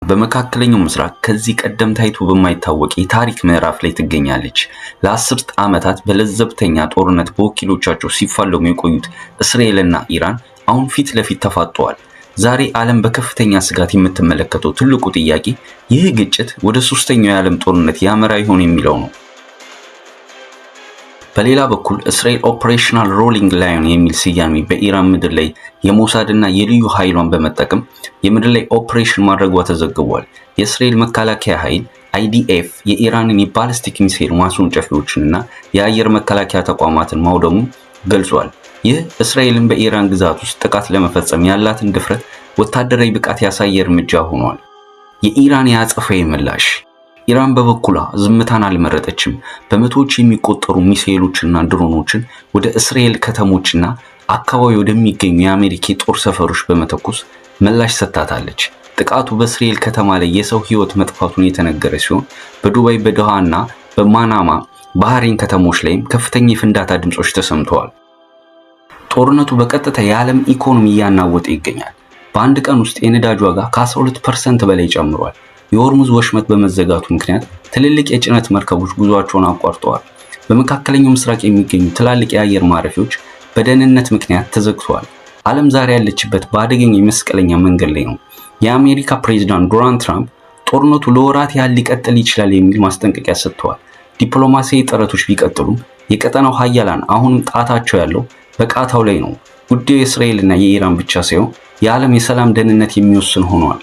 በመካከለኛው ምስራቅ ከዚህ ቀደም ታይቶ በማይታወቅ የታሪክ ምዕራፍ ላይ ትገኛለች። ለአስርት ዓመታት በለዘብተኛ ጦርነት በወኪሎቻቸው ሲፋለሙ የቆዩት እስራኤልና ኢራን አሁን ፊት ለፊት ተፋጠዋል። ዛሬ ዓለም በከፍተኛ ስጋት የምትመለከተው ትልቁ ጥያቄ ይህ ግጭት ወደ ሶስተኛው የዓለም ጦርነት ያመራ ይሆን የሚለው ነው። በሌላ በኩል እስራኤል ኦፕሬሽናል ሮሊንግ ላየን የሚል ስያሜ በኢራን ምድር ላይ የሞሳድና የልዩ ኃይሏን በመጠቀም የምድር ላይ ኦፕሬሽን ማድረጓ ተዘግቧል። የእስራኤል መከላከያ ኃይል IDF የኢራንን የባሊስቲክ ሚሳኤል ማስወንጨፊያዎችንና የአየር መከላከያ ተቋማትን ማውደሙ ገልጿል። ይህ እስራኤልን በኢራን ግዛት ውስጥ ጥቃት ለመፈጸም ያላትን ድፍረት ወታደራዊ ብቃት ያሳየ እርምጃ ሆኗል። የኢራን የአጸፋዊ ምላሽ ኢራን በበኩሏ ዝምታን አልመረጠችም። በመቶዎች የሚቆጠሩ ሚሳኤሎችና ድሮኖችን ወደ እስራኤል ከተሞችና አካባቢ ወደሚገኙ የአሜሪካ ጦር ሰፈሮች በመተኮስ ምላሽ ሰጥታለች። ጥቃቱ በእስራኤል ከተማ ላይ የሰው ሕይወት መጥፋቱን የተነገረ ሲሆን በዱባይ በዶሃና በማናማ ባህሬን ከተሞች ላይም ከፍተኛ የፍንዳታ ድምጾች ተሰምተዋል። ጦርነቱ በቀጥታ የዓለም ኢኮኖሚ እያናወጠ ይገኛል። በአንድ ቀን ውስጥ የነዳጅ ዋጋ ከ12% በላይ ጨምሯል። የሆርሙዝ ወሽመጥ በመዘጋቱ ምክንያት ትልልቅ የጭነት መርከቦች ጉዟቸውን አቋርጠዋል። በመካከለኛው ምስራቅ የሚገኙ ትላልቅ የአየር ማረፊያዎች በደህንነት ምክንያት ተዘግተዋል። ዓለም ዛሬ ያለችበት በአደገኛ የመስቀለኛ መንገድ ላይ ነው። የአሜሪካ ፕሬዝዳንት ዶናልድ ትራምፕ ጦርነቱ ለወራት ያህል ሊቀጥል ይችላል የሚል ማስጠንቀቂያ ሰጥተዋል። ዲፕሎማሲያዊ ጥረቶች ቢቀጥሉም የቀጠናው ሀያላን አሁንም ጣታቸው ያለው በቃታው ላይ ነው። ጉዳዩ የእስራኤልና የኢራን ብቻ ሳይሆን የዓለም የሰላም ደህንነት የሚወስን ሆኗል።